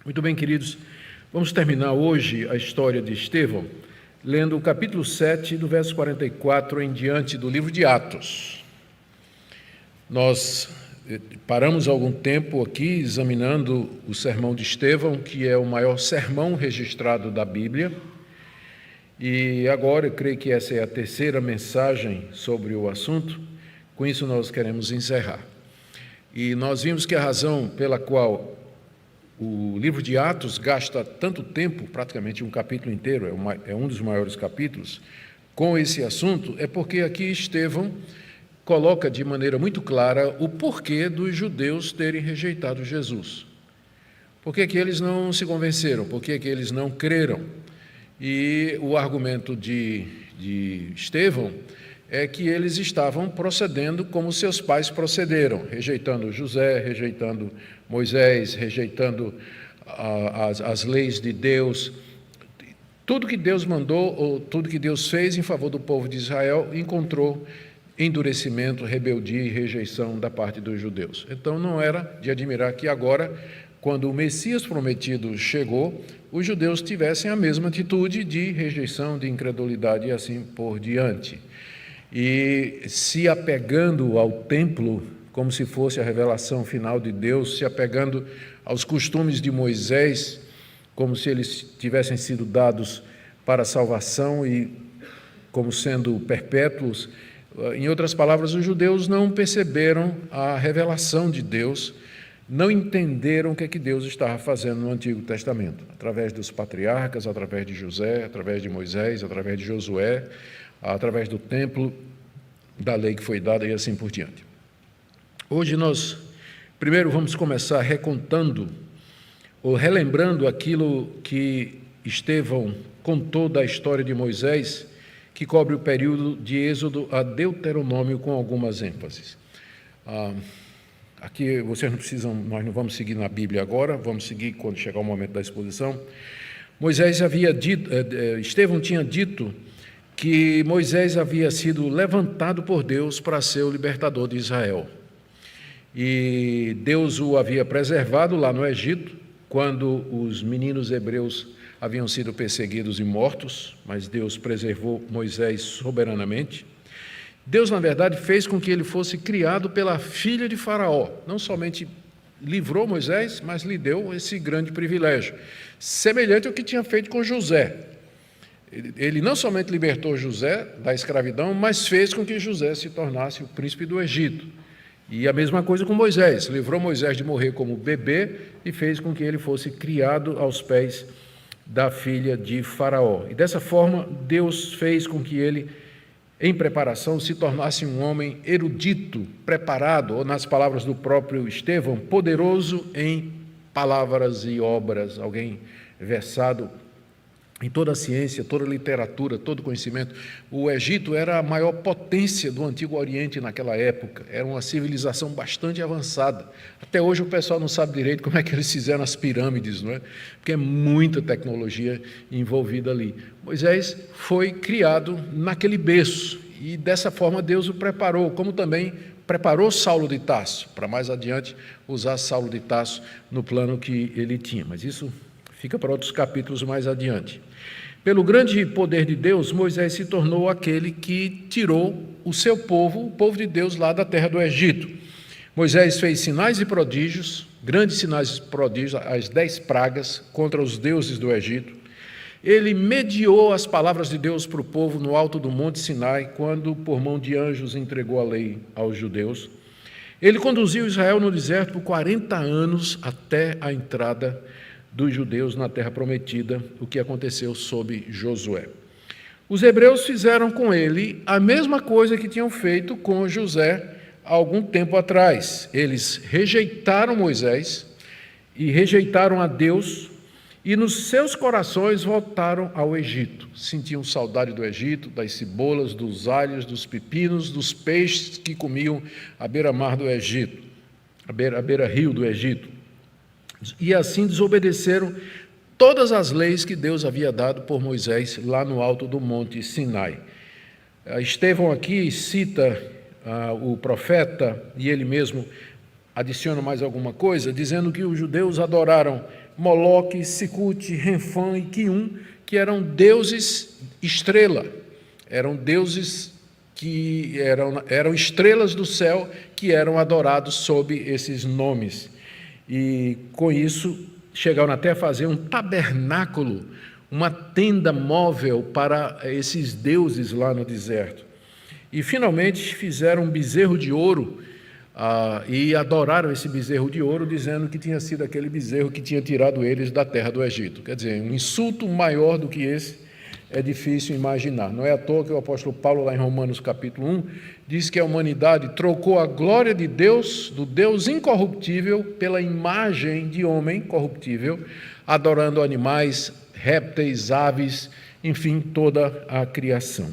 Muito bem, queridos, vamos terminar hoje a história de Estevão, lendo o capítulo 7, do verso 44 em diante do livro de Atos. Nós paramos algum tempo aqui examinando o sermão de Estevão, que é o maior sermão registrado da Bíblia, e agora eu creio que essa é a terceira mensagem sobre o assunto. Com isso nós queremos encerrar. E nós vimos que a razão pela qual o livro de Atos gasta tanto tempo, praticamente um capítulo inteiro, é um dos maiores capítulos, com esse assunto, é porque aqui Estevão coloca de maneira muito clara o porquê dos judeus terem rejeitado Jesus. Por que eles não se convenceram? Por que eles não creram? E o argumento de Estevão é que eles estavam procedendo como seus pais procederam, rejeitando José, rejeitando Moisés, rejeitando as leis de Deus. Tudo que Deus mandou, ou tudo que Deus fez em favor do povo de Israel, encontrou endurecimento, rebeldia e rejeição da parte dos judeus. Então não era de admirar que agora, quando o Messias prometido chegou, os judeus tivessem a mesma atitude de rejeição, de incredulidade e assim por diante. E se apegando ao templo, como se fosse a revelação final de Deus, se apegando aos costumes de Moisés, como se eles tivessem sido dados para a salvação e como sendo perpétuos. Em outras palavras, os judeus não perceberam a revelação de Deus, não entenderam o que é que Deus estava fazendo no Antigo Testamento, através dos patriarcas, através de José, através de Moisés, através de Josué, através do templo, da lei que foi dada e assim por diante. Hoje nós, primeiro, vamos começar recontando ou relembrando aquilo que Estevão contou da história de Moisés, que cobre o período de Êxodo a Deuteronômio com algumas ênfases. Aqui vocês não precisam, nós não vamos seguir na Bíblia agora, vamos seguir quando chegar o momento da exposição. Estevão tinha dito que Moisés havia sido levantado por Deus para ser o libertador de Israel. E Deus o havia preservado lá no Egito, quando os meninos hebreus haviam sido perseguidos e mortos, mas Deus preservou Moisés soberanamente. Deus, na verdade, fez com que ele fosse criado pela filha de Faraó. Não somente livrou Moisés, mas lhe deu esse grande privilégio, semelhante ao que tinha feito com José. Ele não somente libertou José da escravidão, mas fez com que José se tornasse o príncipe do Egito. E a mesma coisa com Moisés, livrou Moisés de morrer como bebê e fez com que ele fosse criado aos pés da filha de Faraó. E dessa forma, Deus fez com que ele, em preparação, se tornasse um homem erudito, preparado, ou nas palavras do próprio Estevão, poderoso em palavras e obras, alguém versado em toda a ciência, toda a literatura, todo o conhecimento. O Egito era a maior potência do Antigo Oriente naquela época, era uma civilização bastante avançada. Até hoje o pessoal não sabe direito como é que eles fizeram as pirâmides, não é? Porque é muita tecnologia envolvida ali. Moisés foi criado naquele berço, e dessa forma Deus o preparou, como também preparou Saulo de Tarso, para mais adiante usar Saulo de Tarso no plano que ele tinha. Mas isso fica para outros capítulos mais adiante. Pelo grande poder de Deus, Moisés se tornou aquele que tirou o seu povo, o povo de Deus, lá da terra do Egito. Moisés fez sinais e prodígios, grandes sinais e prodígios, as 10 pragas contra os deuses do Egito. Ele mediou as palavras de Deus para o povo no alto do Monte Sinai, quando, por mão de anjos, entregou a lei aos judeus. Ele conduziu Israel no deserto por 40 anos até a entrada dos judeus na terra prometida, o que aconteceu sob Josué. Os hebreus fizeram com ele a mesma coisa que tinham feito com José há algum tempo atrás. Eles rejeitaram Moisés e rejeitaram a Deus, e nos seus corações voltaram ao Egito. Sentiam saudade do Egito, das cebolas, dos alhos, dos pepinos, dos peixes que comiam à beira-mar do Egito, à beira-rio do Egito. E assim desobedeceram todas as leis que Deus havia dado por Moisés lá no alto do Monte Sinai. Estevão aqui cita o profeta, e ele mesmo adiciona mais alguma coisa, dizendo que os judeus adoraram Moloque, Sicute, Renfã e Quium, que eram deuses estrela, eram deuses que eram estrelas do céu que eram adorados sob esses nomes. E com isso chegaram até a fazer um tabernáculo, uma tenda móvel para esses deuses lá no deserto. E finalmente fizeram um bezerro de ouro e adoraram esse bezerro de ouro, dizendo que tinha sido aquele bezerro que tinha tirado eles da terra do Egito. Quer dizer, um insulto maior do que esse é difícil imaginar. Não é à toa que o apóstolo Paulo, lá em Romanos capítulo 1, diz que a humanidade trocou a glória de Deus, do Deus incorruptível, pela imagem de homem corruptível, adorando animais, répteis, aves, enfim, toda a criação.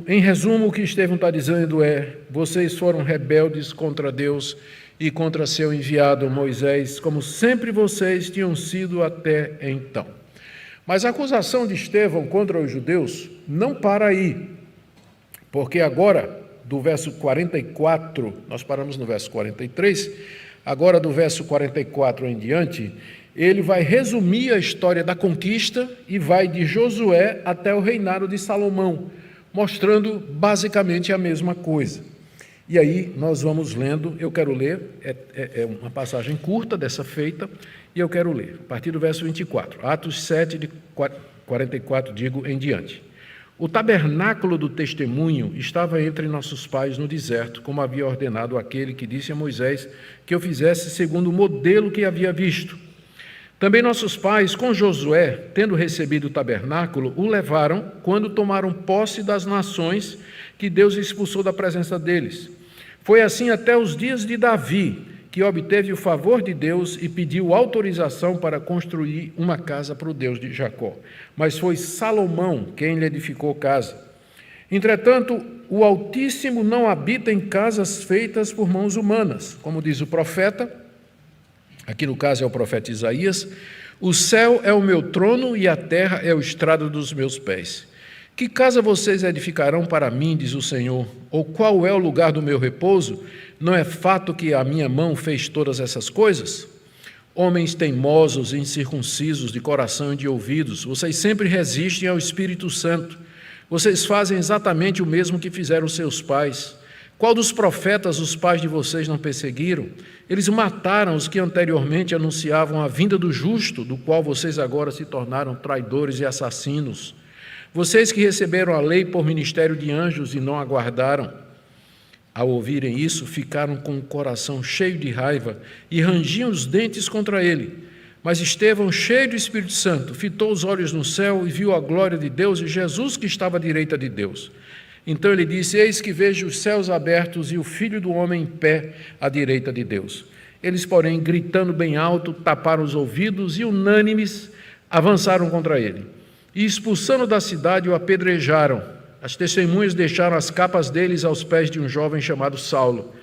Em resumo, o que Estevão está dizendo é: vocês foram rebeldes contra Deus e contra seu enviado Moisés, como sempre vocês tinham sido até então. Mas a acusação de Estevão contra os judeus não para aí, porque agora, do verso 44, nós paramos no verso 43, agora do verso 44 em diante, ele vai resumir a história da conquista e vai de Josué até o reinado de Salomão, mostrando basicamente a mesma coisa. E aí nós vamos lendo, eu quero ler, é uma passagem curta dessa feita, e eu quero ler, a partir do verso 24, Atos 7, de 44, digo, em diante. O tabernáculo do testemunho estava entre nossos pais no deserto, como havia ordenado aquele que disse a Moisés que eu fizesse segundo o modelo que havia visto. Também nossos pais, com Josué, tendo recebido o tabernáculo, o levaram quando tomaram posse das nações que Deus expulsou da presença deles. Foi assim até os dias de Davi, que obteve o favor de Deus e pediu autorização para construir uma casa para o Deus de Jacó. Mas foi Salomão quem lhe edificou casa. Entretanto, o Altíssimo não habita em casas feitas por mãos humanas, como diz o profeta, aqui no caso é o profeta Isaías: o céu é o meu trono e a terra é o estrado dos meus pés. Que casa vocês edificarão para mim, diz o Senhor? Ou qual é o lugar do meu repouso? Não é fato que a minha mão fez todas essas coisas? Homens teimosos e incircuncisos de coração e de ouvidos, vocês sempre resistem ao Espírito Santo. Vocês fazem exatamente o mesmo que fizeram seus pais. Qual dos profetas os pais de vocês não perseguiram? Eles mataram os que anteriormente anunciavam a vinda do justo, do qual vocês agora se tornaram traidores e assassinos. Vocês que receberam a lei por ministério de anjos e não a guardaram, ao ouvirem isso, ficaram com o coração cheio de raiva e rangiam os dentes contra ele. Mas Estevão, cheio do Espírito Santo, fitou os olhos no céu e viu a glória de Deus e Jesus que estava à direita de Deus. Então ele disse: eis que vejo os céus abertos e o Filho do Homem em pé à direita de Deus. Eles, porém, gritando bem alto, taparam os ouvidos e, unânimes, avançaram contra ele. E, expulsando da cidade, o apedrejaram. As testemunhas deixaram as capas deles aos pés de um jovem chamado Saulo.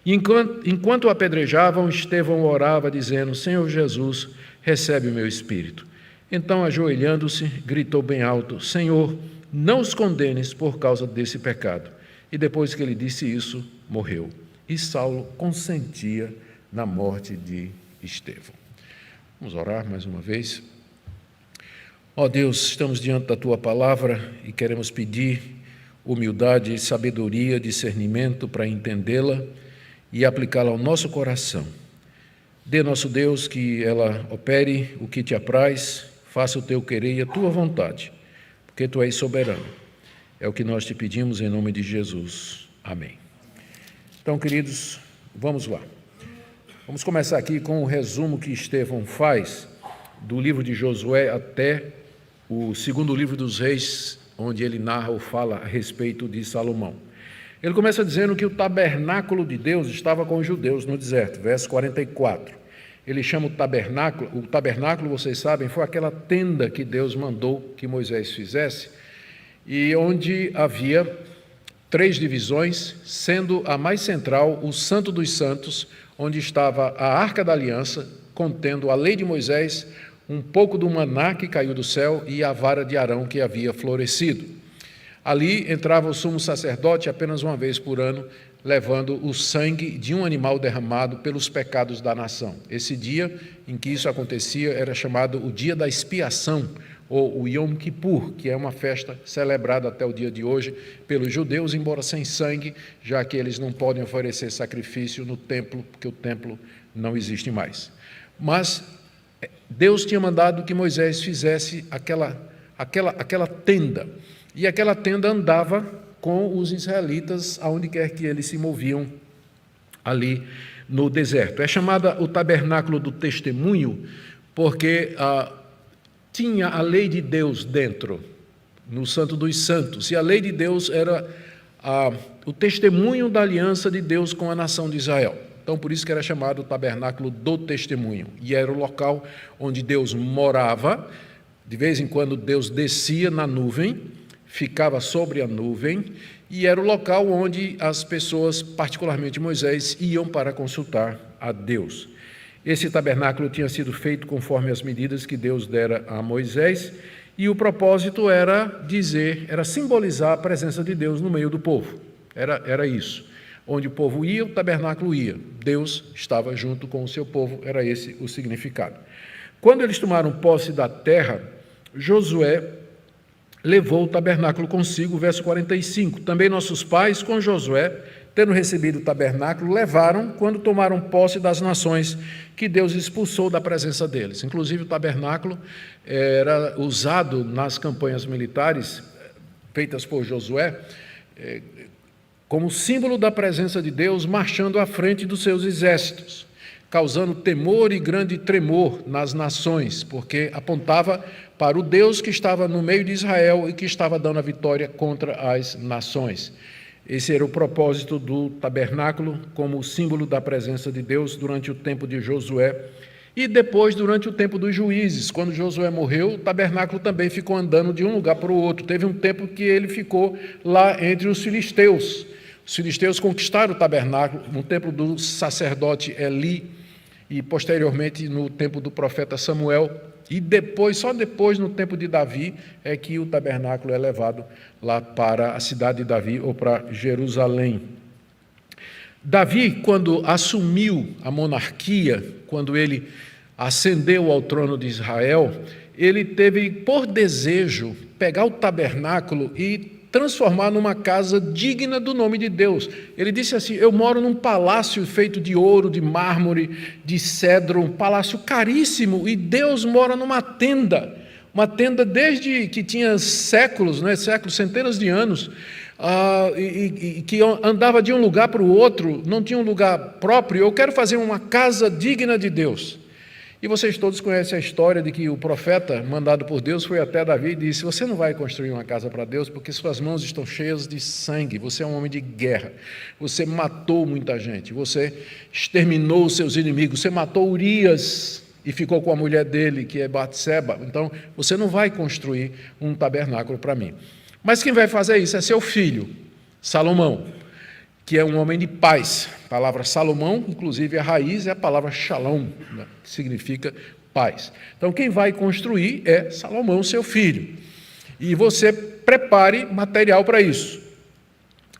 E enquanto o apedrejavam, Estevão orava, dizendo: Senhor Jesus, recebe o meu espírito. Então, ajoelhando-se, gritou bem alto: Senhor, não os condenes por causa desse pecado. E depois que ele disse isso, morreu. E Saulo consentia na morte de Estevão. Vamos orar mais uma vez. Ó Deus, estamos diante da Tua palavra e queremos pedir humildade, sabedoria, discernimento para entendê-la e aplicá-la ao nosso coração. Dê, nosso Deus, que ela opere o que Te apraz, faça o Teu querer e a Tua vontade, porque Tu és soberano. É o que nós Te pedimos em nome de Jesus. Amém. Então, queridos, vamos lá. Vamos começar aqui com o resumo que Estevão faz do livro de Josué até o segundo livro dos Reis, onde ele narra ou fala a respeito de Salomão. Ele começa dizendo que o tabernáculo de Deus estava com os judeus no deserto, verso 44. Ele chama o tabernáculo, vocês sabem, foi aquela tenda que Deus mandou que Moisés fizesse, e onde havia 3 divisões, sendo a mais central o Santo dos Santos, onde estava a Arca da Aliança, contendo a lei de Moisés, um pouco do maná que caiu do céu e a vara de Arão que havia florescido. Ali entrava o sumo sacerdote apenas uma vez por ano, levando o sangue de um animal derramado pelos pecados da nação. Esse dia em que isso acontecia era chamado o dia da expiação, ou o Yom Kippur, que é uma festa celebrada até o dia de hoje pelos judeus, embora sem sangue, já que eles não podem oferecer sacrifício no templo, porque o templo não existe mais. Mas Deus tinha mandado que Moisés fizesse aquela tenda, e aquela tenda andava com os israelitas aonde quer que eles se moviam ali no deserto. É chamada o tabernáculo do testemunho, porque tinha a lei de Deus dentro, no Santo dos Santos, e a lei de Deus era o testemunho da aliança de Deus com a nação de Israel. Então, por isso que era chamado o tabernáculo do testemunho, e era o local onde Deus morava. De vez em quando Deus descia na nuvem, ficava sobre a nuvem, e era o local onde as pessoas, particularmente Moisés, iam para consultar a Deus. Esse tabernáculo tinha sido feito conforme as medidas que Deus dera a Moisés, e o propósito era simbolizar a presença de Deus no meio do povo. Era isso. Onde o povo ia, o tabernáculo ia. Deus estava junto com o seu povo, era esse o significado. Quando eles tomaram posse da terra, Josué levou o tabernáculo consigo, verso 45. Também nossos pais, com Josué, tendo recebido o tabernáculo, levaram quando tomaram posse das nações que Deus expulsou da presença deles. Inclusive, o tabernáculo era usado nas campanhas militares feitas por Josué, como símbolo da presença de Deus, marchando à frente dos seus exércitos, causando temor e grande tremor nas nações, porque apontava para o Deus que estava no meio de Israel e que estava dando a vitória contra as nações. Esse era o propósito do tabernáculo, como símbolo da presença de Deus durante o tempo de Josué. E depois, durante o tempo dos juízes, quando Josué morreu, o tabernáculo também ficou andando de um lugar para o outro. Teve um tempo que ele ficou lá entre os filisteus. Os filisteus conquistaram o tabernáculo no tempo do sacerdote Eli e, posteriormente, no tempo do profeta Samuel. E depois, só depois, no tempo de Davi, é que o tabernáculo é levado lá para a cidade de Davi ou para Jerusalém. Davi, quando assumiu a monarquia, quando ele ascendeu ao trono de Israel, ele teve por desejo pegar o tabernáculo e transformar numa casa digna do nome de Deus. Ele disse assim: eu moro num palácio feito de ouro, de mármore, de cedro, um palácio caríssimo, e Deus mora numa tenda desde que tinha séculos, centenas de anos, e que andava de um lugar para o outro, não tinha um lugar próprio. Eu quero fazer uma casa digna de Deus. E vocês todos conhecem a história de que o profeta, mandado por Deus, foi até Davi e disse: você não vai construir uma casa para Deus porque suas mãos estão cheias de sangue, você é um homem de guerra, você matou muita gente, você exterminou os seus inimigos, você matou Urias e ficou com a mulher dele, que é Batseba, então você não vai construir um tabernáculo para mim. Mas quem vai fazer isso é seu filho, Salomão, que é um homem de paz. A palavra Salomão, inclusive, a raiz é a palavra Shalom, né, que significa paz. Então, quem vai construir é Salomão, seu filho. E você prepare material para isso.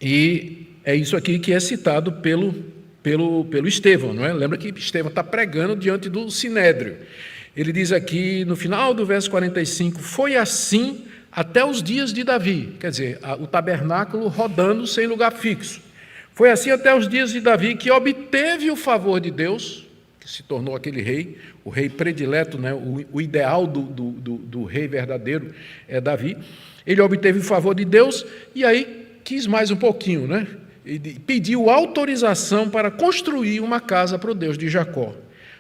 E é isso aqui que é citado pelo Estevão, não é? Lembra que Estevão está pregando diante do Sinédrio. Ele diz aqui, no final do verso 45, foi assim até os dias de Davi, quer dizer, o tabernáculo rodando sem lugar fixo. Foi assim até os dias de Davi, que obteve o favor de Deus, que se tornou aquele rei, o rei predileto, né? O ideal do rei verdadeiro é Davi. Ele obteve o favor de Deus e aí quis mais um pouquinho, né? E pediu autorização para construir uma casa para o Deus de Jacó.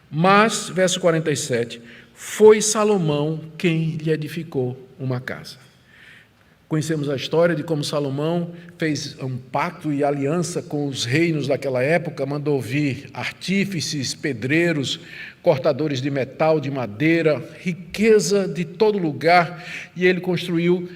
Mas, verso 47, foi Salomão quem lhe edificou uma casa. Conhecemos a história de como Salomão fez um pacto e aliança com os reinos daquela época, mandou vir artífices, pedreiros, cortadores de metal, de madeira, riqueza de todo lugar, e ele construiu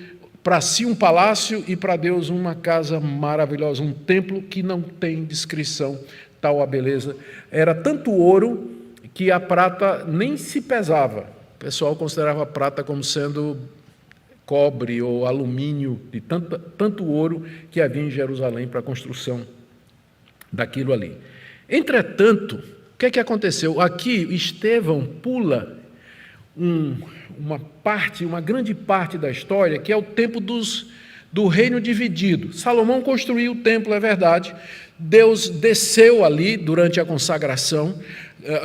para si um palácio e para Deus uma casa maravilhosa, um templo que não tem descrição, tal a beleza. Era tanto ouro que a prata nem se pesava. O pessoal considerava a prata como sendo cobre ou alumínio, de tanto ouro que havia em Jerusalém para a construção daquilo ali. Entretanto, o que é que aconteceu? Aqui, Estevão pula uma grande parte da história, que é o tempo do reino dividido. Salomão construiu o templo, é verdade. Deus desceu ali durante a consagração,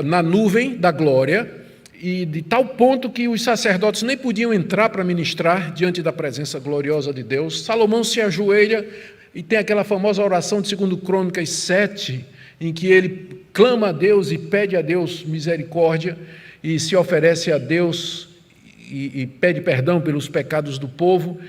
na nuvem da glória, e de tal ponto que os sacerdotes nem podiam entrar para ministrar diante da presença gloriosa de Deus. Salomão se ajoelha e tem aquela famosa oração de 2 Crônicas 7, em que ele clama a Deus e pede a Deus misericórdia e se oferece a Deus e pede perdão pelos pecados do povo.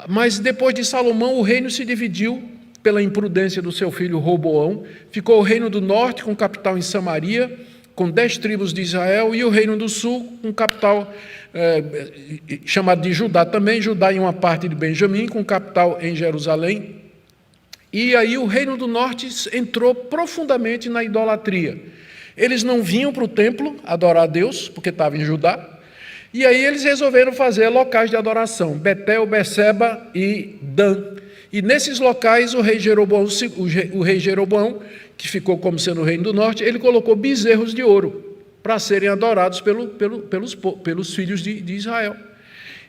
Mas depois de Salomão, o reino se dividiu pela imprudência do seu filho Roboão. Ficou o reino do norte, com capital em Samaria, com 10 tribos de Israel, e o reino do sul, com capital chamado de Judá também, Judá em uma parte de Benjamim, com capital em Jerusalém. E aí o reino do norte entrou profundamente na idolatria. Eles não vinham para o templo adorar a Deus, porque estava em Judá, e aí eles resolveram fazer locais de adoração, Betel, Beceba e Dan. E nesses locais o rei Jeroboão, que ficou como sendo o reino do norte, ele colocou bezerros de ouro para serem adorados pelos filhos de Israel.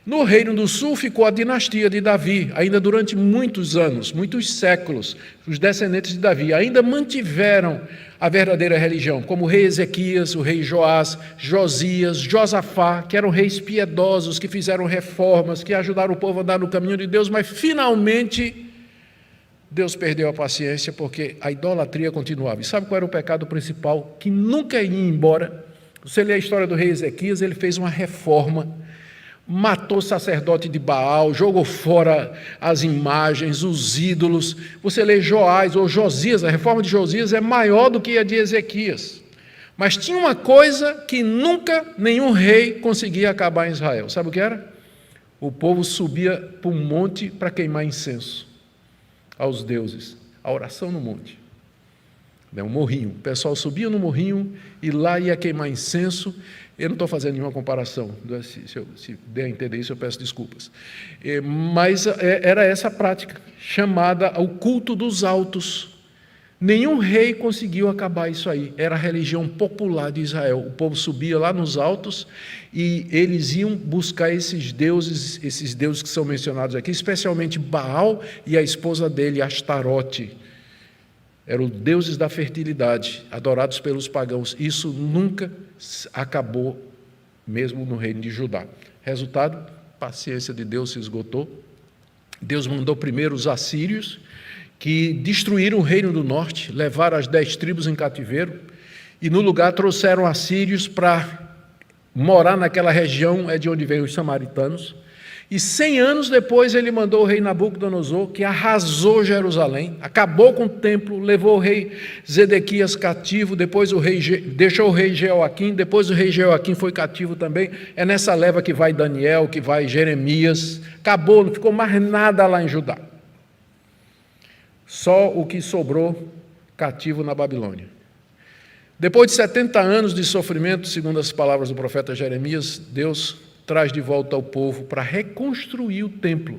No reino do sul ficou a dinastia de Davi, ainda durante muitos anos, muitos séculos. Os descendentes de Davi ainda mantiveram a verdadeira religião, como o rei Ezequias, o rei Joás, Josias, Josafá, que eram reis piedosos, que fizeram reformas, que ajudaram o povo a andar no caminho de Deus, mas finalmente Deus perdeu a paciência porque a idolatria continuava. E sabe qual era o pecado principal? Que nunca ia embora. Você lê a história do rei Ezequias, ele fez uma reforma, matou o sacerdote de Baal, jogou fora as imagens, os ídolos. Você lê Joás ou Josias, a reforma de Josias é maior do que a de Ezequias. Mas tinha uma coisa que nunca nenhum rei conseguia acabar em Israel. Sabe o que era? O povo subia para um monte para queimar incenso aos deuses, a oração no monte. Um morrinho. O pessoal subia no morrinho e lá ia queimar incenso. Eu não estou fazendo nenhuma comparação, se der a entender isso eu peço desculpas. Mas era essa a prática, chamada o culto dos altos. Nenhum rei conseguiu acabar isso aí, era a religião popular de Israel. O povo subia lá nos altos e eles iam buscar esses deuses que são mencionados aqui, especialmente Baal e a esposa dele, Astarote. Eram deuses da fertilidade, adorados pelos pagãos. Isso nunca acabou, mesmo no reino de Judá. Resultado, a paciência de Deus se esgotou. Deus mandou primeiro os assírios, que destruíram o reino do norte, levaram as 10 tribos em cativeiro, e no lugar trouxeram assírios para morar naquela região, de onde vêm os samaritanos. E 100 anos depois ele mandou o rei Nabucodonosor, que arrasou Jerusalém, acabou com o templo, levou o rei Zedequias cativo, depois deixou o rei Jeoaquim, depois o rei Jeoaquim foi cativo também. É nessa leva que vai Daniel, que vai Jeremias. Acabou, não ficou mais nada lá em Judá. Só o que sobrou cativo na Babilônia. Depois de 70 anos de sofrimento, segundo as palavras do profeta Jeremias, Deus traz de volta ao povo para reconstruir o templo.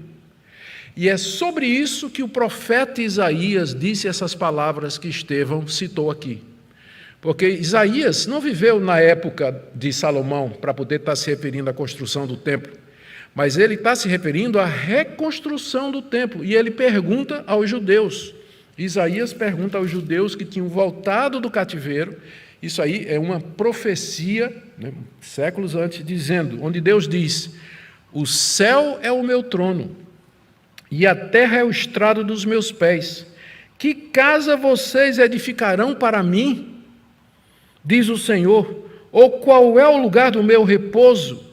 E é sobre isso que o profeta Isaías disse essas palavras que Estevão citou aqui. Porque Isaías não viveu na época de Salomão para poder estar se referindo à construção do templo, mas ele está se referindo à reconstrução do templo. E ele pergunta aos judeus. Isaías pergunta aos judeus que tinham voltado do cativeiro. Isso aí é uma profecia, séculos antes, dizendo, onde Deus diz: o céu é o meu trono, e a terra é o estrado dos meus pés. Que casa vocês edificarão para mim? Diz o Senhor. Ou qual é o lugar do meu repouso?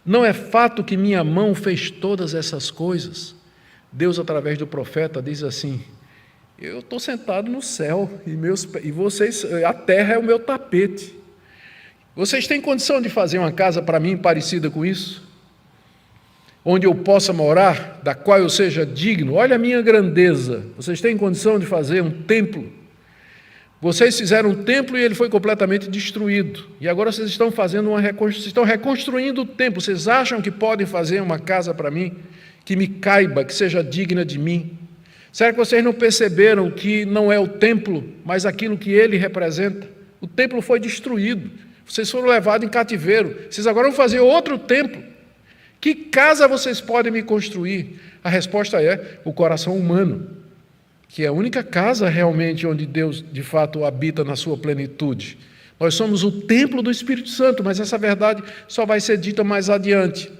Não é fato que minha mão fez todas essas coisas? Deus, através do profeta, diz assim: eu estou sentado no céu e vocês, a terra é o meu tapete. Vocês têm condição de fazer uma casa para mim parecida com isso? Onde eu possa morar, da qual eu seja digno? Olha a minha grandeza. Vocês têm condição de fazer um templo? Vocês fizeram um templo e ele foi completamente destruído. E agora vocês estão fazendo vocês estão reconstruindo o templo. Vocês acham que podem fazer uma casa para mim, que me caiba, que seja digna de mim? Será que vocês não perceberam que não é o templo, mas aquilo que ele representa? O templo foi destruído, vocês foram levados em cativeiro, vocês agora vão fazer outro templo. Que casa vocês podem me construir? A resposta é o coração humano, que é a única casa realmente onde Deus de fato habita na sua plenitude. Nós somos o templo do Espírito Santo, mas essa verdade só vai ser dita mais adiante.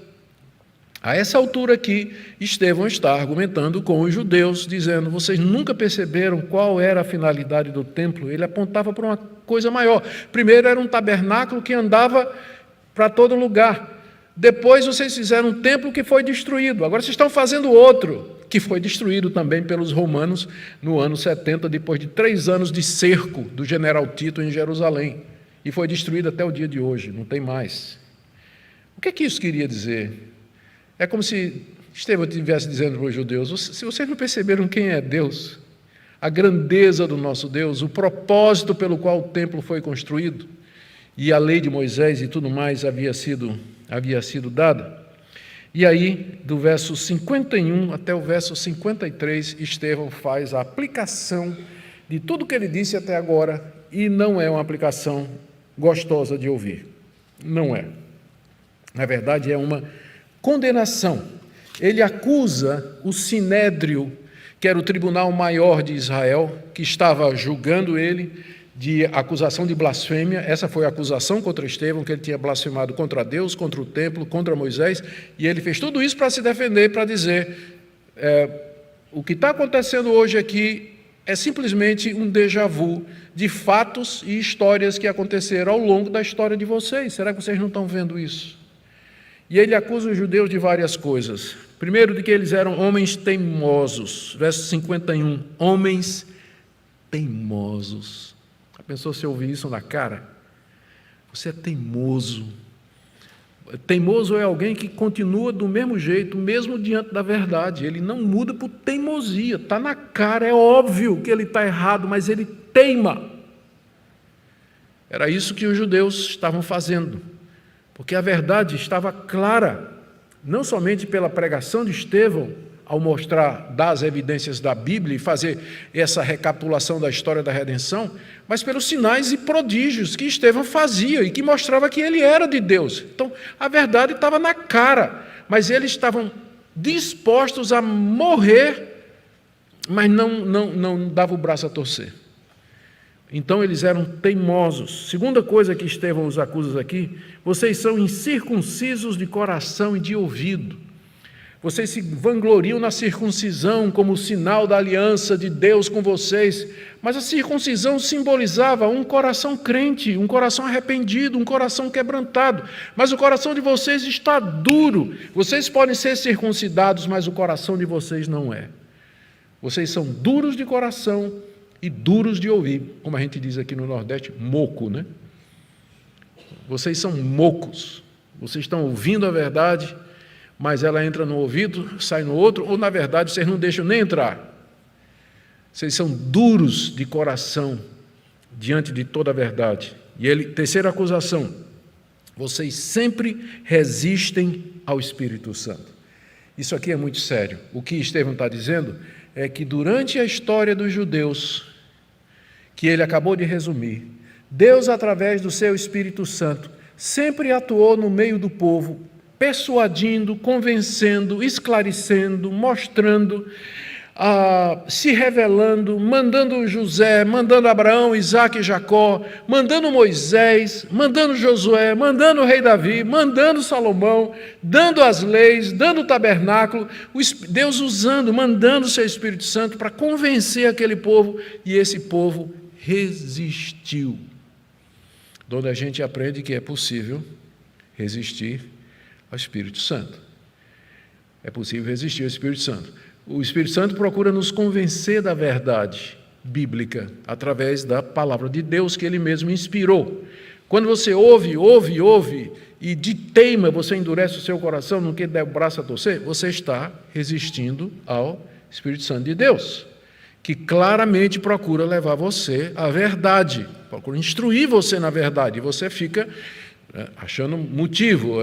A essa altura aqui, Estevão está argumentando com os judeus, dizendo: vocês nunca perceberam qual era a finalidade do templo? Ele apontava para uma coisa maior. Primeiro era um tabernáculo que andava para todo lugar. Depois vocês fizeram um templo que foi destruído. Agora vocês estão fazendo outro, que foi destruído também pelos romanos no ano 70, depois de 3 anos de cerco do general Tito em Jerusalém. E foi destruído até o dia de hoje, não tem mais. O que isso queria dizer? É como se Estevão estivesse dizendo para os judeus: se vocês não perceberam quem é Deus, a grandeza do nosso Deus, o propósito pelo qual o templo foi construído, e a lei de Moisés e tudo mais havia sido dada. E aí, do verso 51 até o verso 53, Estevão faz a aplicação de tudo que ele disse até agora, e não é uma aplicação gostosa de ouvir. Não é. Na verdade, é uma condenação. Ele acusa o Sinédrio, que era o tribunal maior de Israel, que estava julgando ele, de acusação de blasfêmia. Essa foi a acusação contra Estevão, que ele tinha blasfemado contra Deus, contra o templo, contra Moisés, e ele fez tudo isso para se defender, para dizer: o que está acontecendo hoje aqui é simplesmente um déjà vu de fatos e histórias que aconteceram ao longo da história de vocês. Será que vocês não estão vendo isso? E ele acusa os judeus de várias coisas. Primeiro, de que eles eram homens teimosos. Verso 51, homens teimosos. A pessoa se ouvir isso na cara, você é teimoso. Teimoso é alguém que continua do mesmo jeito, mesmo diante da verdade. Ele não muda por teimosia, está na cara, é óbvio que ele está errado, mas ele teima. Era isso que os judeus estavam fazendo, porque a verdade estava clara, não somente pela pregação de Estevão, ao mostrar, dar as evidências da Bíblia e fazer essa recapitulação da história da redenção, mas pelos sinais e prodígios que Estevão fazia e que mostrava que ele era de Deus. Então, a verdade estava na cara, mas eles estavam dispostos a morrer, mas não davam o braço a torcer. Então, eles eram teimosos. Segunda coisa que Estevão os acusa aqui: vocês são incircuncisos de coração e de ouvido. Vocês se vangloriam na circuncisão como sinal da aliança de Deus com vocês, mas a circuncisão simbolizava um coração crente, um coração arrependido, um coração quebrantado. Mas o coração de vocês está duro. Vocês podem ser circuncidados, mas o coração de vocês não é. Vocês são duros de coração e duros de ouvir, como a gente diz aqui no Nordeste, moco, né? Vocês são mocos. Vocês estão ouvindo a verdade, mas ela entra no ouvido, sai no outro, ou, na verdade, vocês não deixam nem entrar. Vocês são duros de coração diante de toda a verdade. E terceira acusação: vocês sempre resistem ao Espírito Santo. Isso aqui é muito sério. O que Estevão está dizendo é que durante a história dos judeus, que ele acabou de resumir, Deus, através do seu Espírito Santo, sempre atuou no meio do povo, persuadindo, convencendo, esclarecendo, mostrando, se revelando, mandando José, mandando Abraão, Isaque e Jacó, mandando Moisés, mandando Josué, mandando o rei Davi, mandando Salomão, dando as leis, dando o tabernáculo, Deus usando, mandando o seu Espírito Santo para convencer aquele povo, e esse povo resistiu. Onde a gente aprende que é possível resistir ao Espírito Santo. É possível resistir ao Espírito Santo. O Espírito Santo procura nos convencer da verdade bíblica através da palavra de Deus que Ele mesmo inspirou. Quando você ouve e de teima você endurece o seu coração, não quer dar o braço a torcer, você está resistindo ao Espírito Santo de Deus, que claramente procura levar você à verdade, procura instruir você na verdade, e você fica achando motivo,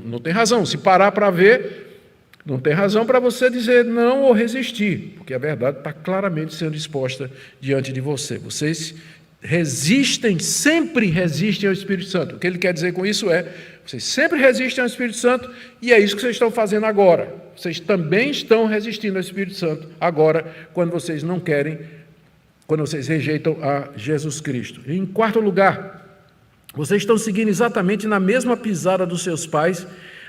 não tem razão. Se parar para ver, Não tem razão para você dizer não ou resistir, porque a verdade está claramente sendo exposta diante de você. Vocês resistem, sempre resistem ao Espírito Santo. O que ele quer dizer com isso é, vocês sempre resistem ao Espírito Santo e é isso que vocês estão fazendo agora. Vocês também estão resistindo ao Espírito Santo agora, quando vocês não querem, quando vocês rejeitam a Jesus Cristo. E, em quarto lugar, vocês estão seguindo exatamente na mesma pisada dos seus pais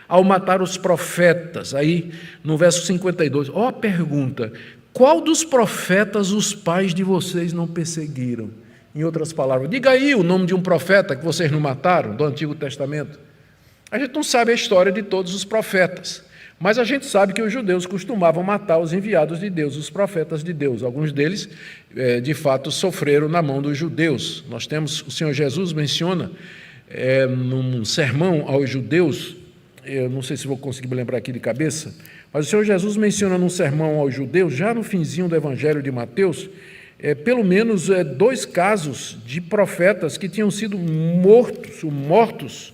ao matar os profetas. Aí, no verso 52, ó a pergunta, qual dos profetas os pais de vocês não perseguiram? Em outras palavras, diga aí o nome de um profeta que vocês não mataram, do Antigo Testamento. A gente não sabe a história de todos os profetas, mas a gente sabe que os judeus costumavam matar os enviados de Deus, os profetas de Deus. Alguns deles, de fato, sofreram na mão dos judeus. Nós temos, o Senhor Jesus menciona, num sermão aos judeus, eu não sei se vou conseguir me lembrar aqui de cabeça, mas o Senhor Jesus menciona num sermão aos judeus, já no finzinho do Evangelho de Mateus, pelo menos 2 casos de profetas que tinham sido mortos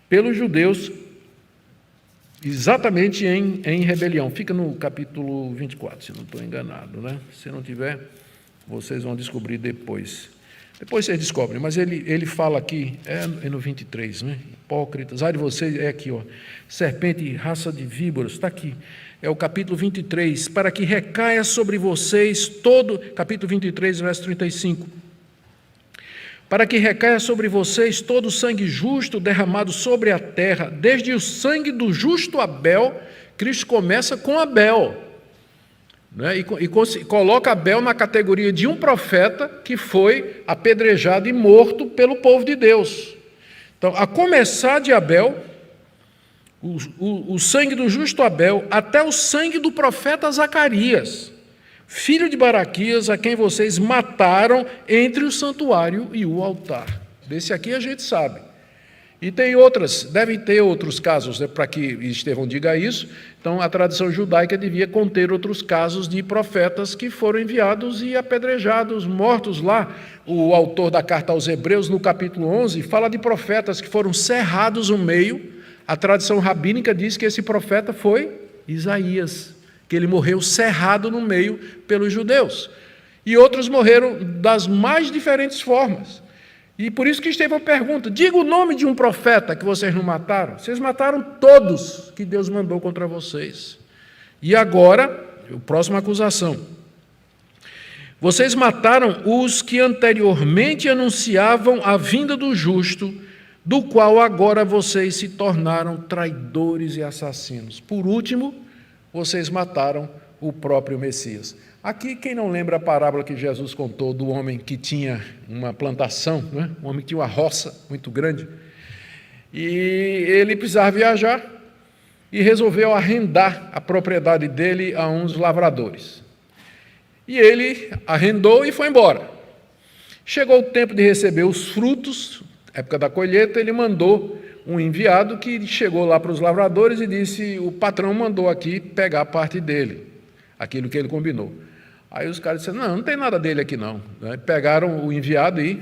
pelos judeus, exatamente em rebelião. Fica no capítulo 24, se não estou enganado, né? Se não tiver, vocês vão descobrir depois. Depois vocês descobrem, mas ele fala aqui, é no 23, né? Hipócritas, ai de vocês, é aqui, ó, serpente e raça de víboras, está aqui. É o capítulo 23, para que recaia sobre vocês todo, capítulo 23, verso 35, para que recaia sobre vocês todo o sangue justo derramado sobre a terra, desde o sangue do justo Abel. Cristo começa com Abel, né? E coloca Abel na categoria de um profeta que foi apedrejado e morto pelo povo de Deus. Então, a começar de Abel, o sangue do justo Abel, até o sangue do profeta Zacarias, filho de Baraquias, a quem vocês mataram entre o santuário e o altar. Desse aqui a gente sabe. E tem outras, devem ter outros casos, né, para que Estevão diga isso. Então, a tradição judaica devia conter outros casos de profetas que foram enviados e apedrejados, mortos lá. O autor da carta aos Hebreus, no capítulo 11, fala de profetas que foram cerrados no meio. A tradição rabínica diz que esse profeta foi Isaías, que ele morreu cerrado no meio pelos judeus. E outros morreram das mais diferentes formas. E por isso que Estevão pergunta, diga o nome de um profeta que vocês não mataram. Vocês mataram todos que Deus mandou contra vocês. E agora, a próxima acusação. Vocês mataram os que anteriormente anunciavam a vinda do justo, do qual agora vocês se tornaram traidores e assassinos. Por último, vocês mataram o próprio Messias. Aqui, quem não lembra a parábola que Jesus contou do homem que tinha uma plantação, né? Um homem que tinha uma roça muito grande, e ele precisava viajar e resolveu arrendar a propriedade dele a uns lavradores. E ele arrendou e foi embora. Chegou o tempo de receber os frutos, época da colheita, ele mandou um enviado que chegou lá para os lavradores e disse, o patrão mandou aqui pegar a parte dele, aquilo que ele combinou. Aí os caras disseram, não tem nada dele aqui não. Pegaram o enviado e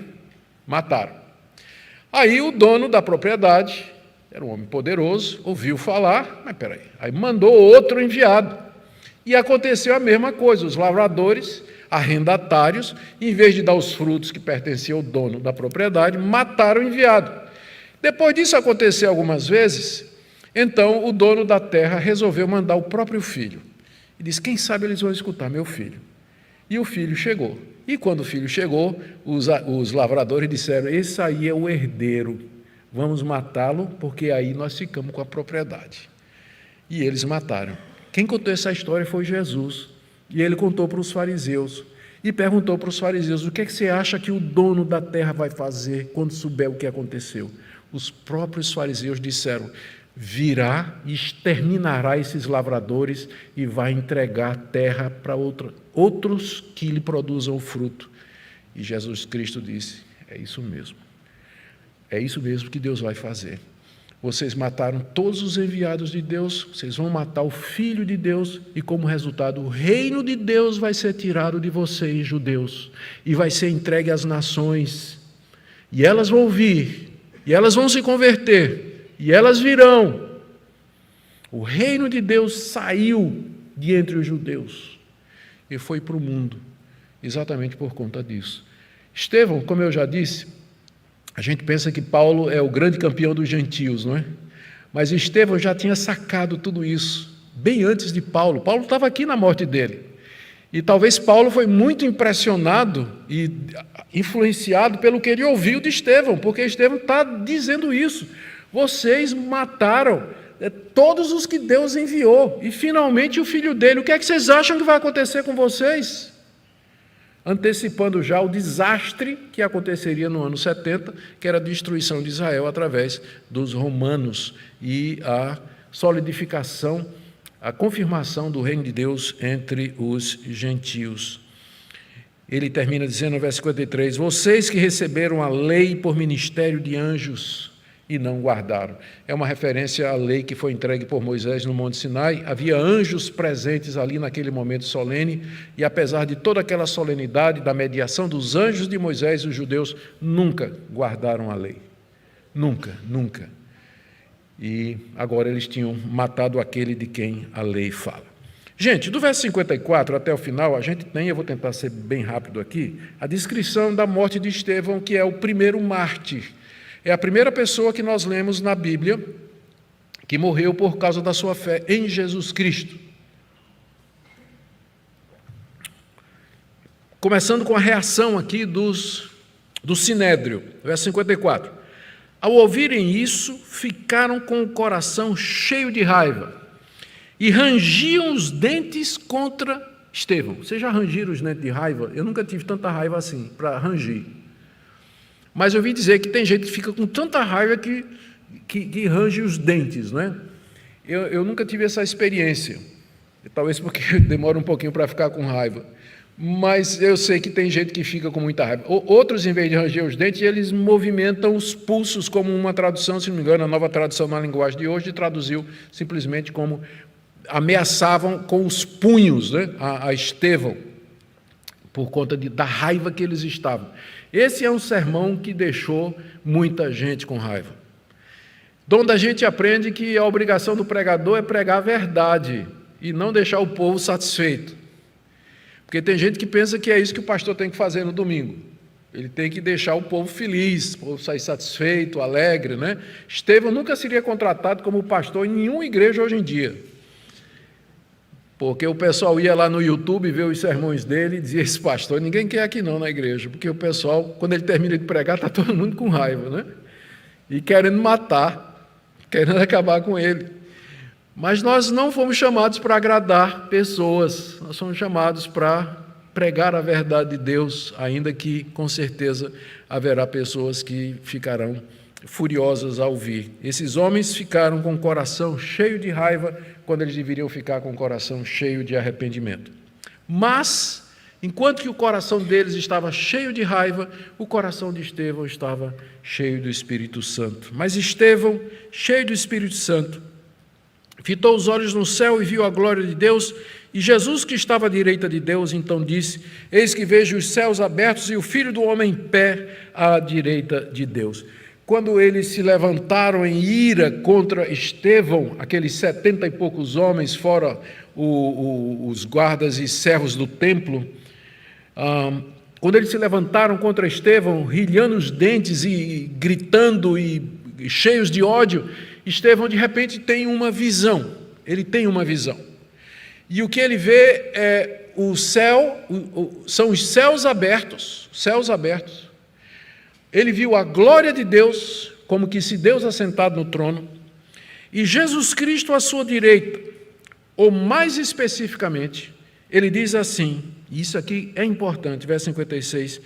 mataram. Aí o dono da propriedade, era um homem poderoso, ouviu falar, mas peraí, aí mandou outro enviado. E aconteceu a mesma coisa, os lavradores, arrendatários, em vez de dar os frutos que pertenciam ao dono da propriedade, mataram o enviado. Depois disso acontecer algumas vezes, então o dono da terra resolveu mandar o próprio filho. E disse, quem sabe eles vão escutar meu filho. E o filho chegou. E quando o filho chegou, os lavradores disseram, esse aí é o herdeiro, vamos matá-lo, porque aí nós ficamos com a propriedade. E eles mataram. Quem contou essa história foi Jesus. E ele contou para os fariseus. E perguntou para os fariseus, o que é que você acha que o dono da terra vai fazer quando souber o que aconteceu? Os próprios fariseus disseram, virá e exterminará esses lavradores e vai entregar a terra para outros que lhe produzam o fruto. E Jesus Cristo disse, é isso mesmo que Deus vai fazer. Vocês mataram todos os enviados de Deus, vocês vão matar o Filho de Deus e, como resultado, o reino de Deus vai ser tirado de vocês, judeus, e vai ser entregue às nações. E elas vão vir, e elas vão se converter, e elas virão. O reino de Deus saiu de entre os judeus e foi para o mundo, exatamente por conta disso. Estevão, como eu já disse, a gente pensa que Paulo é o grande campeão dos gentios, não é? Mas Estevão já tinha sacado tudo isso, bem antes de Paulo. Paulo estava aqui na morte dele. E talvez Paulo foi muito impressionado e influenciado pelo que ele ouviu de Estevão, porque Estevão está dizendo isso. Vocês mataram todos os que Deus enviou, e finalmente o filho dele. O que é que vocês acham que vai acontecer com vocês? Antecipando já o desastre que aconteceria no ano 70, que era a destruição de Israel através dos romanos e a solidificação, a confirmação do reino de Deus entre os gentios. Ele termina dizendo no verso 53, vocês que receberam a lei por ministério de anjos e não guardaram. É uma referência à lei que foi entregue por Moisés no Monte Sinai. Havia anjos presentes ali naquele momento solene, e apesar de toda aquela solenidade, da mediação dos anjos de Moisés, os judeus nunca guardaram a lei. Nunca, nunca. E agora eles tinham matado aquele de quem a lei fala. Gente, do verso 54 até o final, a gente tem, eu vou tentar ser bem rápido aqui, a descrição da morte de Estevão, que é o primeiro mártir. É a primeira pessoa que nós lemos na Bíblia que morreu por causa da sua fé em Jesus Cristo. Começando com a reação aqui do Sinédrio, verso 54. Ao ouvirem isso, ficaram com o coração cheio de raiva e rangiam os dentes contra Estevão. Vocês já rangiram os dentes de raiva? Eu nunca tive tanta raiva assim, para rangir. Mas eu ouvi dizer que tem gente que fica com tanta raiva que range os dentes, não é? Eu nunca tive essa experiência, talvez porque demora um pouquinho para ficar com raiva, mas eu sei que tem gente que fica com muita raiva. Outros, em vez de ranger os dentes, eles movimentam os pulsos, como uma tradução, se não me engano, a nova tradução na linguagem de hoje traduziu simplesmente como ameaçavam com os punhos, né, a Estevão, por conta da raiva que eles estavam. Esse é um sermão que deixou muita gente com raiva. Onde a gente aprende que a obrigação do pregador é pregar a verdade e não deixar o povo satisfeito. Porque tem gente que pensa que é isso que o pastor tem que fazer no domingo. Ele tem que deixar o povo feliz, o povo sair satisfeito, alegre, né? Estevão nunca seria contratado como pastor em nenhuma igreja hoje em dia. Porque o pessoal ia lá no YouTube ver os sermões dele e dizia, esse pastor, ninguém quer aqui não na igreja, porque o pessoal, quando ele termina de pregar, está todo mundo com raiva, né? E querendo matar, querendo acabar com ele. Mas nós não fomos chamados para agradar pessoas, nós fomos chamados para pregar a verdade de Deus, ainda que, com certeza, haverá pessoas que ficarão furiosas ao ouvir. Esses homens ficaram com o coração cheio de raiva, quando eles deveriam ficar com o coração cheio de arrependimento. Mas, enquanto que o coração deles estava cheio de raiva, o coração de Estevão estava cheio do Espírito Santo. Mas Estevão, cheio do Espírito Santo, fitou os olhos no céu e viu a glória de Deus, e Jesus, que estava à direita de Deus, então disse, eis que vejo os céus abertos e o Filho do Homem em pé à direita de Deus. Quando eles se levantaram em ira contra Estevão, aqueles 70 e poucos homens, fora os guardas e servos do templo, quando eles se levantaram contra Estevão, rilhando os dentes e gritando e cheios de ódio, Estevão de repente tem uma visão, ele tem uma visão. E o que ele vê é o céu, são os céus abertos, Ele viu a glória de Deus, como que se Deus assentado no trono, e Jesus Cristo à sua direita, ou mais especificamente, ele diz assim, e isso aqui é importante, verso 56,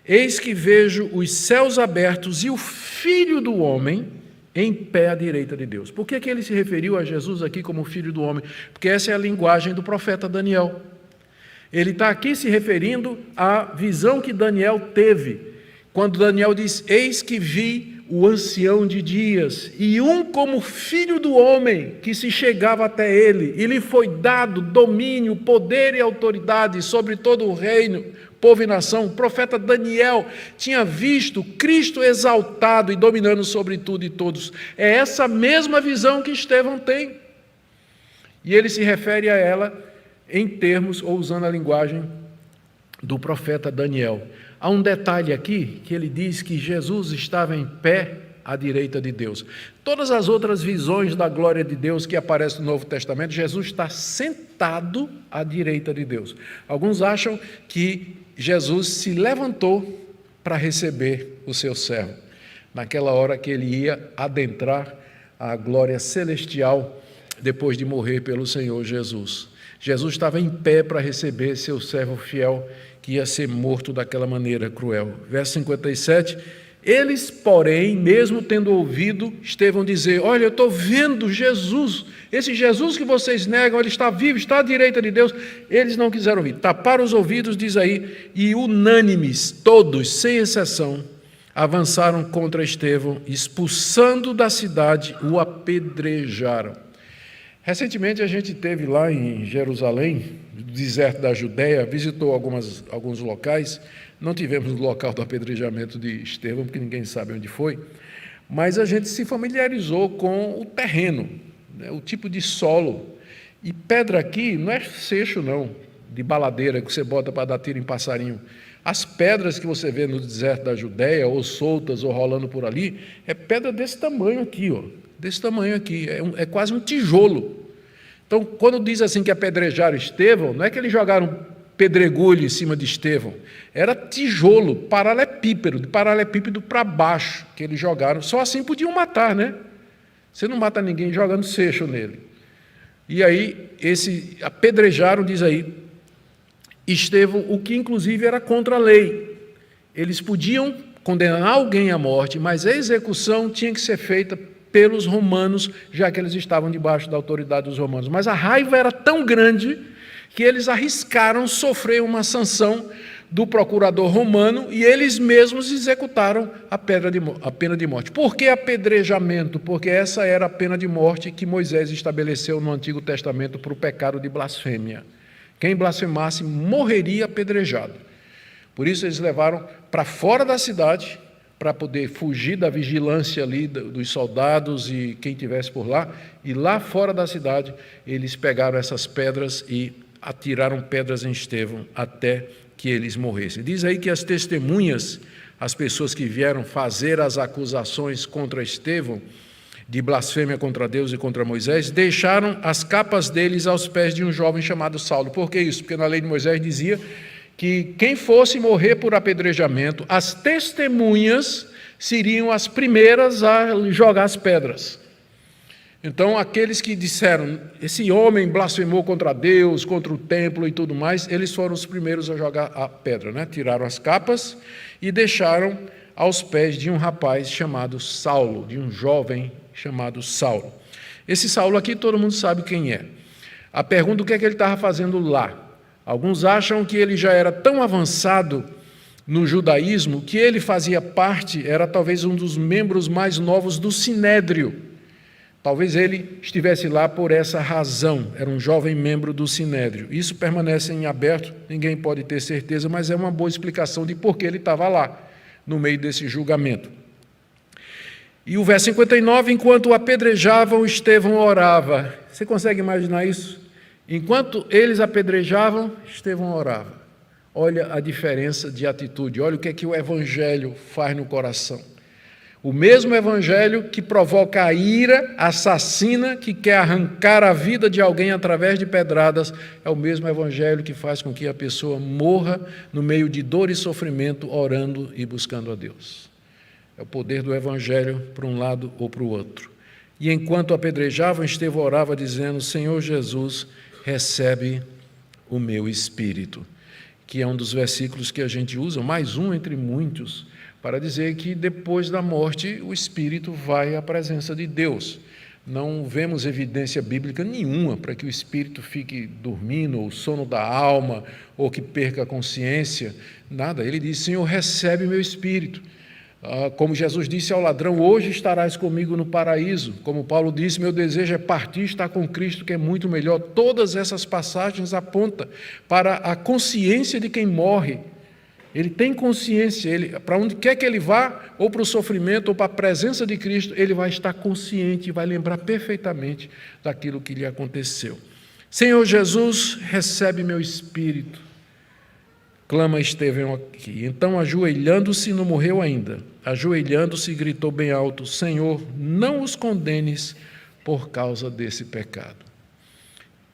eis que vejo os céus abertos e o Filho do Homem em pé à direita de Deus. Por que ele se referiu a Jesus aqui como Filho do Homem? Porque essa é a linguagem do profeta Daniel. Ele está aqui se referindo à visão que Daniel teve, quando Daniel diz, eis que vi o ancião de dias, e um como filho do homem, que se chegava até ele, e lhe foi dado domínio, poder e autoridade sobre todo o reino, povo e nação. O profeta Daniel tinha visto Cristo exaltado e dominando sobre tudo e todos. É essa mesma visão que Estevão tem. E ele se refere a ela em termos, ou usando a linguagem do profeta Daniel. Há um detalhe aqui, que ele diz que Jesus estava em pé à direita de Deus. Todas as outras visões da glória de Deus que aparecem no Novo Testamento, Jesus está sentado à direita de Deus. Alguns acham que Jesus se levantou para receber o seu servo, naquela hora que ele ia adentrar a glória celestial depois de morrer pelo Senhor Jesus. Jesus estava em pé para receber seu servo fiel, que ia ser morto daquela maneira cruel. Verso 57, eles, porém, mesmo tendo ouvido, Estevão dizer, olha, eu estou vendo Jesus, esse Jesus que vocês negam, ele está vivo, está à direita de Deus. Eles não quiseram ouvir, taparam os ouvidos, diz aí, e unânimes, todos, sem exceção, avançaram contra Estevão, expulsando da cidade, o apedrejaram. Recentemente a gente esteve lá em Jerusalém, no deserto da Judéia, visitou alguns locais. Não tivemos o local do apedrejamento de Estevão, porque ninguém sabe onde foi, mas a gente se familiarizou com o terreno, né, o tipo de solo. E pedra aqui não é seixo, não, de baladeira que você bota para dar tiro em passarinho. As pedras que você vê no deserto da Judéia, ou soltas, ou rolando por ali, é pedra desse tamanho aqui, ó, desse tamanho aqui, é quase um tijolo. Então, quando diz assim que apedrejaram Estevão, não é que eles jogaram pedregulho em cima de Estevão, era tijolo, paralelepípedo, de paralelepípedo para baixo, que eles jogaram. Só assim podiam matar, né? Você não mata ninguém jogando seixo nele. E aí, apedrejaram, diz aí, Estevão, o que inclusive era contra a lei. Eles podiam condenar alguém à morte, mas a execução tinha que ser feita pelos romanos, já que eles estavam debaixo da autoridade dos romanos. Mas a raiva era tão grande que eles arriscaram sofrer uma sanção do procurador romano e eles mesmos executaram a pena de morte. Por que apedrejamento? Porque essa era a pena de morte que Moisés estabeleceu no Antigo Testamento para o pecado de blasfêmia. Quem blasfemasse morreria apedrejado. Por isso eles levaram para fora da cidade, para poder fugir da vigilância ali dos soldados e quem estivesse por lá, e lá fora da cidade eles pegaram essas pedras e atiraram pedras em Estevão até que eles morressem. Diz aí que as testemunhas, as pessoas que vieram fazer as acusações contra Estevão, de blasfêmia contra Deus e contra Moisés, deixaram as capas deles aos pés de um jovem chamado Saulo. Por que isso? Porque na lei de Moisés dizia que quem fosse morrer por apedrejamento, as testemunhas seriam as primeiras a jogar as pedras. Então, aqueles que disseram, esse homem blasfemou contra Deus, contra o templo e tudo mais, eles foram os primeiros a jogar a pedra, né? Tiraram as capas e deixaram aos pés de um rapaz chamado Saulo, de um jovem chamado Saulo. Esse Saulo aqui todo mundo sabe quem é. A pergunta, o que é que ele estava fazendo lá? Alguns acham que ele já era tão avançado no judaísmo que ele fazia parte, era talvez um dos membros mais novos do Sinédrio. Talvez ele estivesse lá por essa razão, era um jovem membro do Sinédrio. Isso permanece em aberto, ninguém pode ter certeza, mas é uma boa explicação de por que ele estava lá, no meio desse julgamento. E o verso 59, enquanto o apedrejavam, Estevão orava. Você consegue imaginar isso? Enquanto eles apedrejavam, Estevão orava. Olha a diferença de atitude, olha o que é que o Evangelho faz no coração. O mesmo Evangelho que provoca a ira assassina, que quer arrancar a vida de alguém através de pedradas, é o mesmo Evangelho que faz com que a pessoa morra no meio de dor e sofrimento, orando e buscando a Deus. É o poder do Evangelho para um lado ou para o outro. E enquanto apedrejavam, Estevão orava dizendo, Senhor Jesus, recebe o meu espírito, que é um dos versículos que a gente usa, mais um entre muitos, para dizer que depois da morte o espírito vai à presença de Deus. Não vemos evidência bíblica nenhuma para que o espírito fique dormindo, ou sono da alma, ou que perca a consciência, nada. Ele diz, Senhor, recebe o meu espírito. Como Jesus disse ao ladrão, hoje estarás comigo no paraíso. Como Paulo disse, meu desejo é partir e estar com Cristo, que é muito melhor. Todas essas passagens apontam para a consciência de quem morre, Ele tem consciência, para onde quer que ele vá, ou para o sofrimento, ou para a presença de Cristo, ele vai estar consciente e vai lembrar perfeitamente daquilo que lhe aconteceu. Senhor Jesus, recebe meu espírito, clama Estevão aqui. Então, ajoelhando-se, não morreu ainda, ajoelhando-se, gritou bem alto: Senhor, não os condenes por causa desse pecado.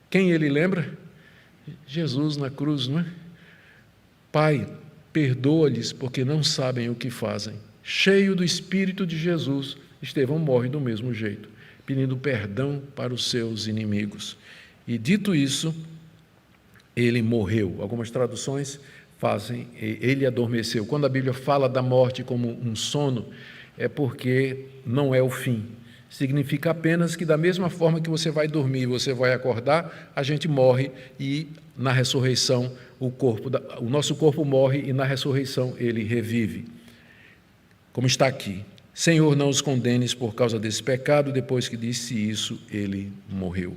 Quem ele lembra? Jesus na cruz, não é? Pai, perdoa-lhes, porque não sabem o que fazem. Cheio do Espírito de Jesus, Estevão morre do mesmo jeito, pedindo perdão para os seus inimigos. E dito isso, ele morreu. Algumas traduções fazem, ele adormeceu. Quando a Bíblia fala da morte como um sono, é porque não é o fim. Significa apenas que da mesma forma que você vai dormir, você vai acordar, a gente morre e na ressurreição o nosso corpo morre e na ressurreição ele revive. Como está aqui: Senhor, não os condenes por causa desse pecado. Depois que disse isso, ele morreu.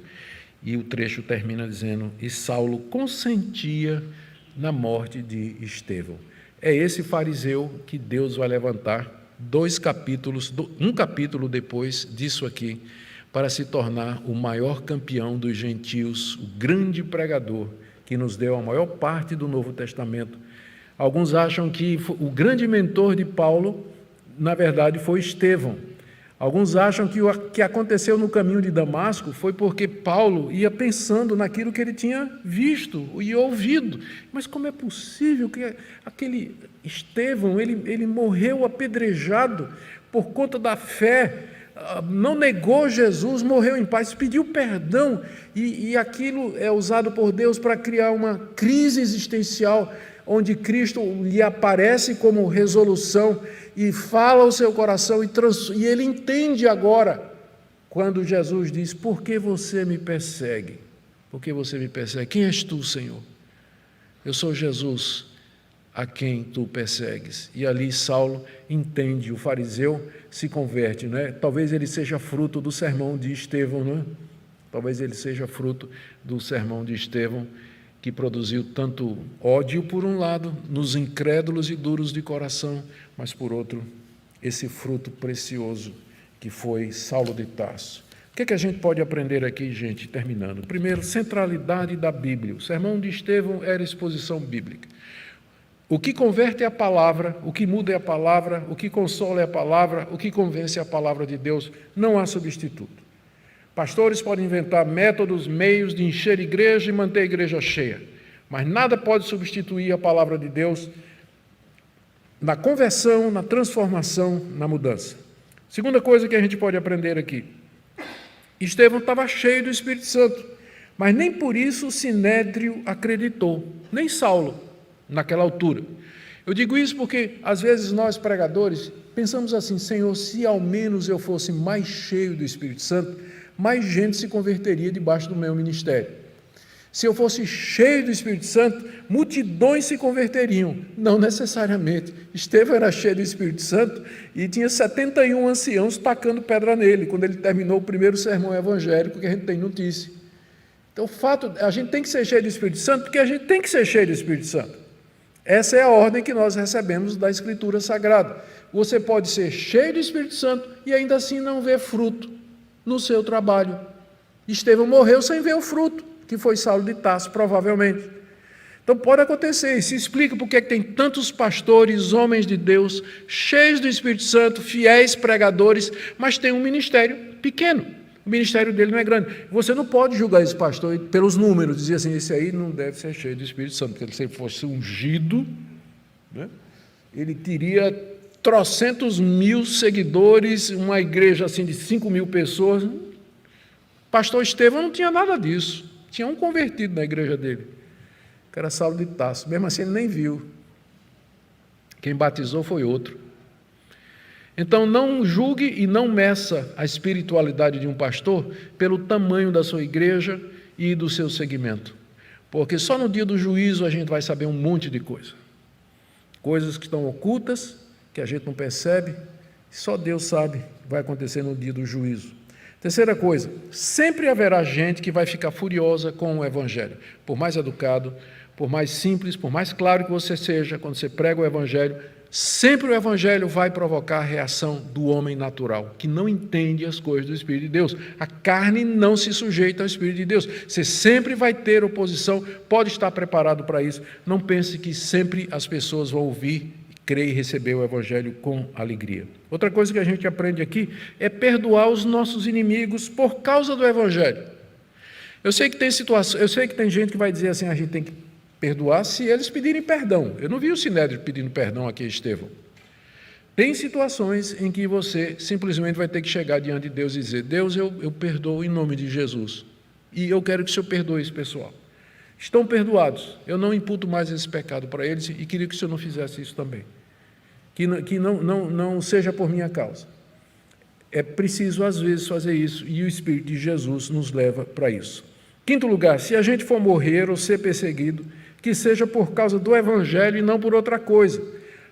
E o trecho termina dizendo: e Saulo consentia na morte de Estevão. É esse fariseu que Deus vai levantar um capítulo depois disso aqui, para se tornar o maior campeão dos gentios, o grande pregador que nos deu a maior parte do Novo Testamento. Alguns acham que o grande mentor de Paulo, na verdade, foi Estevão. Alguns acham que o que aconteceu no caminho de Damasco foi porque Paulo ia pensando naquilo que ele tinha visto e ouvido. Mas como é possível que aquele Estevão, ele morreu apedrejado por conta da fé, não negou Jesus, morreu em paz, pediu perdão, e aquilo é usado por Deus para criar uma crise existencial, onde Cristo lhe aparece como resolução e fala ao seu coração, e ele entende agora, quando Jesus diz: por que você me persegue? Por que você me persegue? Quem és tu, Senhor? Eu sou Jesus, a quem tu persegues. E ali Saulo entende, o fariseu se converte, não é? Talvez ele seja fruto do sermão de Estevão, não é? Talvez ele seja fruto do sermão de Estevão, que produziu tanto ódio, por um lado, nos incrédulos e duros de coração, mas, por outro, esse fruto precioso que foi Saulo de Tarso. O que é que a gente pode aprender aqui, gente, terminando? Primeiro, centralidade da Bíblia. O sermão de Estevão era exposição bíblica. O que converte é a palavra, o que muda é a palavra, o que consola é a palavra, o que convence é a palavra de Deus. Não há substituto. Pastores podem inventar métodos, meios de encher a igreja e manter a igreja cheia, mas nada pode substituir a palavra de Deus na conversão, na transformação, na mudança. Segunda coisa que a gente pode aprender aqui: Estevão estava cheio do Espírito Santo, mas nem por isso o Sinédrio acreditou, nem Saulo, naquela altura. Eu digo isso porque, às vezes, nós pregadores pensamos assim: Senhor, se ao menos eu fosse mais cheio do Espírito Santo, mais gente se converteria debaixo do meu ministério. Se eu fosse cheio do Espírito Santo, multidões se converteriam. Não necessariamente. Estevão era cheio do Espírito Santo e tinha 71 anciãos tacando pedra nele, quando ele terminou o primeiro sermão evangélico que a gente tem notícia. Então, o fato, a gente tem que ser cheio do Espírito Santo, porque a gente tem que ser cheio do Espírito Santo. Essa é a ordem que nós recebemos da Escritura Sagrada. Você pode ser cheio do Espírito Santo e ainda assim não ver fruto no seu trabalho. Estevão morreu sem ver o fruto, que foi Saulo de Tarso, provavelmente. Então pode acontecer, isso explica porque é que tem tantos pastores, homens de Deus, cheios do Espírito Santo, fiéis pregadores, mas tem um ministério pequeno. O ministério dele não é grande. Você não pode julgar esse pastor pelos números, dizer assim: esse aí não deve ser cheio do Espírito Santo, porque se ele fosse ungido, né, ele teria trocentos mil seguidores, uma igreja assim de 5.000 pessoas. Pastor Estevão não tinha nada disso. Tinha um convertido na igreja dele, que era Saulo de Tarso. Mesmo assim, ele nem viu. Quem batizou foi outro. Então, não julgue e não meça a espiritualidade de um pastor pelo tamanho da sua igreja e do seu segmento. Porque só no dia do juízo a gente vai saber um monte de coisa. Coisas que estão ocultas, que a gente não percebe, só Deus sabe o que vai acontecer no dia do juízo. Terceira coisa: sempre haverá gente que vai ficar furiosa com o Evangelho, por mais educado, por mais simples, por mais claro que você seja, quando você prega o Evangelho, sempre o Evangelho vai provocar a reação do homem natural, que não entende as coisas do Espírito de Deus. A carne não se sujeita ao Espírito de Deus. Você sempre vai ter oposição, pode estar preparado para isso. Não pense que sempre as pessoas vão ouvir, crer e receber o Evangelho com alegria. Outra coisa que a gente aprende aqui é perdoar os nossos inimigos por causa do Evangelho. Eu sei que tem gente que vai dizer assim, a gente tem que perdoar se eles pedirem perdão. Eu não vi o Sinédrio pedindo perdão aqui a Estevão. Tem situações em que você simplesmente vai ter que chegar diante de Deus e dizer, Deus, eu perdoo em nome de Jesus. E eu quero que o Senhor perdoe esse pessoal. Estão perdoados. Eu não imputo mais esse pecado para eles e queria que o Senhor não fizesse isso também. Que não seja por minha causa. É preciso, às vezes, fazer isso e o Espírito de Jesus nos leva para isso. Quinto lugar, se a gente for morrer ou ser perseguido, que seja por causa do Evangelho e não por outra coisa.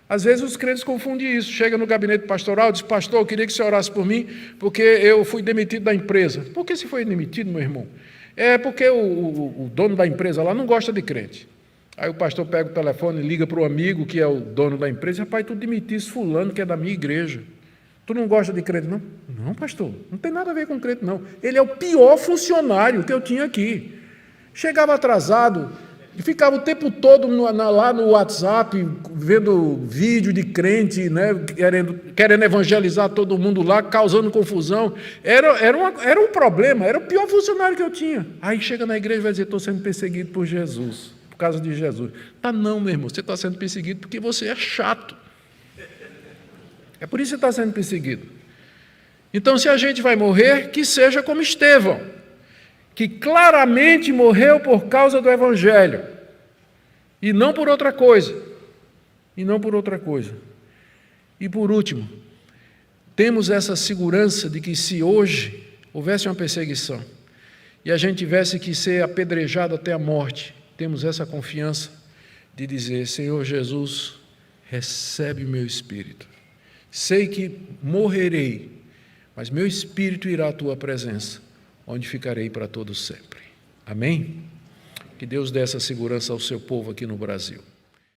Às vezes os crentes confundem isso. Chega no gabinete pastoral, diz, pastor, eu queria que você orasse por mim, porque eu fui demitido da empresa. Por que você foi demitido, meu irmão? É porque o dono da empresa lá não gosta de crente. Aí o pastor pega o telefone e liga para o amigo, que é o dono da empresa, rapaz, tu demitiste fulano, que é da minha igreja. Tu não gosta de crente, não? Não, pastor, não tem nada a ver com crente, não. Ele é o pior funcionário que eu tinha aqui. Chegava atrasado, ficava o tempo todo lá no WhatsApp, vendo vídeo de crente, né, querendo evangelizar todo mundo lá, causando confusão. Era um problema, era o pior funcionário que eu tinha. Aí chega na igreja e vai dizer, estou sendo perseguido por Jesus, por causa de Jesus. Tá não, meu irmão, você está sendo perseguido porque você é chato. É por isso que você está sendo perseguido. Então, se a gente vai morrer, que seja como Estevão, que claramente morreu por causa do Evangelho, e não por outra coisa. E não por outra coisa. E por último, temos essa segurança de que se hoje houvesse uma perseguição, e a gente tivesse que ser apedrejado até a morte, temos essa confiança de dizer, Senhor Jesus, recebe o meu espírito. Sei que morrerei, mas meu espírito irá à tua presença, onde ficarei para todo sempre. Amém? Que Deus dê essa segurança ao seu povo aqui no Brasil.